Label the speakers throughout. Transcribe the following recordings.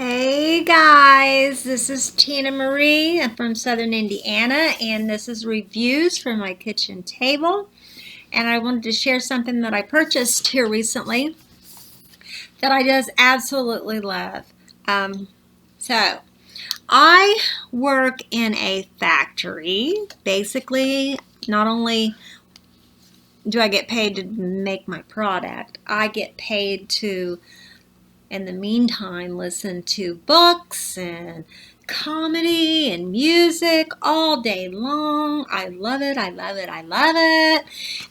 Speaker 1: Hey guys, this is Tina Marie. I'm from Southern Indiana, and this is reviews for my kitchen table. And I wanted to share something that I purchased here recently that I just absolutely love. So I work in a factory. Basically, not only do I get paid to make my product, I get paid to, in the meantime, listen to books and comedy and music all day long. I love it. I love it. I love it.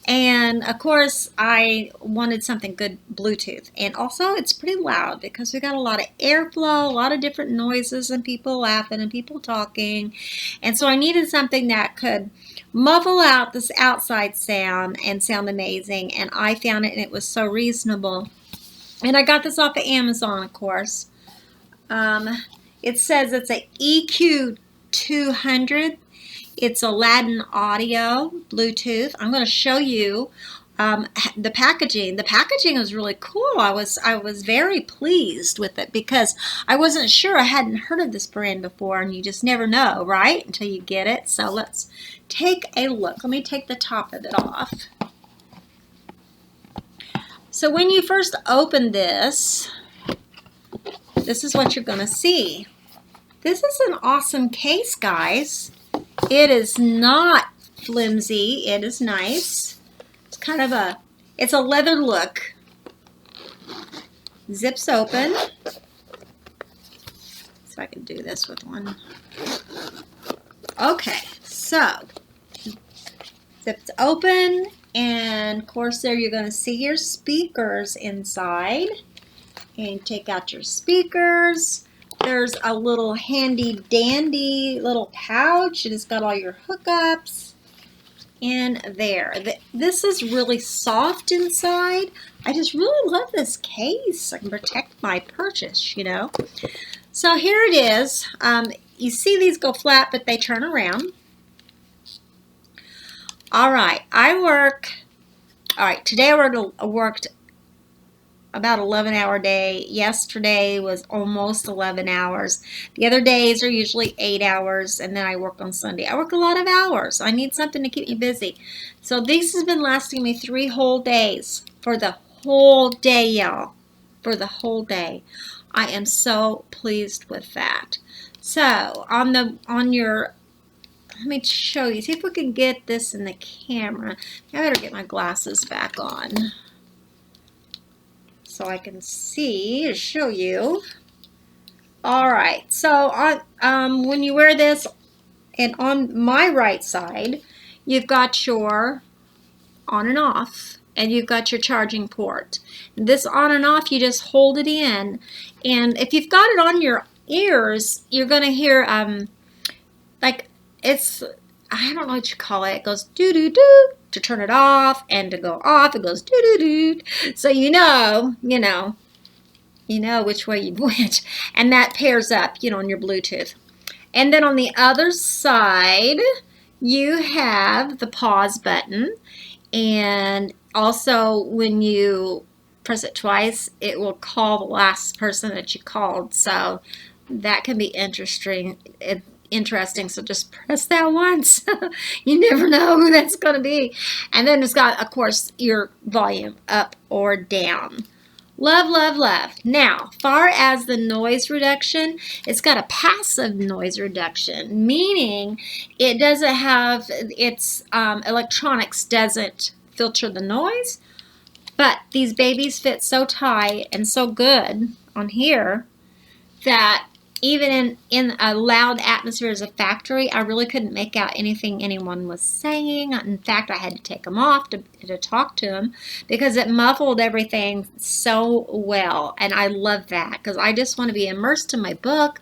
Speaker 1: And of course, I wanted something good Bluetooth. And also, it's pretty loud because we got a lot of airflow, a lot of different noises, and people laughing and people talking. And so I needed something that could muffle out this outside sound and sound amazing. And I found it, and it was so reasonable. And I got this off of Amazon, of course. It says it's a EQ200. It's Aladdin audio, Bluetooth. I'm going to show you the packaging. The packaging was really cool. I was very pleased with it because I wasn't sure. I hadn't heard of this brand before, and you just never know, right? Until you get it. So let's take a look. Let me take the top of it off. So when you first open this, this is what you're going to see. This is an awesome case, guys. It is not flimsy. It is nice. It's kind of it's a leather look. Zips open. So I can do this with one. Okay, so zips open. And of course there you're going to see your speakers inside. And take out your speakers. There's a little handy dandy little pouch. It has got all your hookups in there. This is really soft inside. I just really love this case. I can protect my purchase, you know. So here it is. You see these go flat, but they turn around. All right, today I worked about 11-hour day. Yesterday was almost 11 hours. The other days are usually 8 hours, and then I work on Sunday. I work a lot of hours. I need something to keep me busy. So this has been lasting me 3 whole days. For the whole day, y'all. For the whole day. I am so pleased with that. So on your, let me show you. See if we can get this in the camera. I better get my glasses back on so I can see, show you. All right, so when you wear this, and on my right side, you've got your on and off, and you've got your charging port. This on and off, you just hold it in, and if you've got it on your ears, you're gonna hear like it's, I don't know what you call it. It goes doo-doo-doo to turn it off, and to go off, it goes doo-doo-doo. So you know which way you went. And that pairs up, on your Bluetooth. And then on the other side, you have the pause button. And also when you press it twice, it will call the last person that you called. So that can be interesting. So just press that once. You never know who that's going to be. And then it's got, of course, your volume up or down. Love, love, love. Now, far as the noise reduction, it's got a passive noise reduction, meaning it doesn't have, its electronics doesn't filter the noise, but these babies fit so tight and so good on here that even in a loud atmosphere as a factory, I really couldn't make out anything anyone was saying. In fact, I had to take them off to talk to them because it muffled everything so well. And I love that because I just want to be immersed in my book,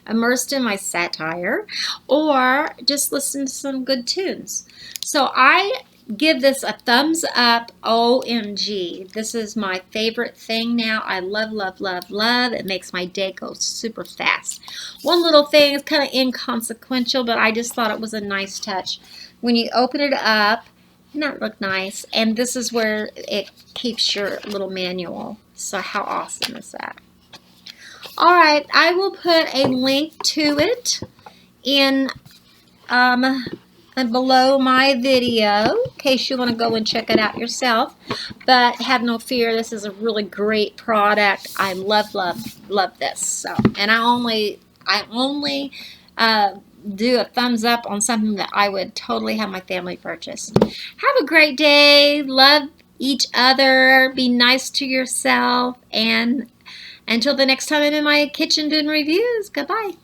Speaker 1: immersed in my satire, or just listen to some good tunes. So I give this a thumbs up. OMG. This is my favorite thing now. I love, love, love, love. It makes my day go super fast. One little thing is kind of inconsequential, but I just thought it was a nice touch. When you open it up, doesn't that look nice? And this is where it keeps your little manual. So how awesome is that? All right, I will put a link to it in below my video in case you want to go and check it out yourself. But have no fear, this is a really great product. I love this. So, and I only do a thumbs up on something that I would totally have my family purchase. Have a great day. Love each other. Be nice to yourself. And until the next time I'm in my kitchen doing reviews, goodbye.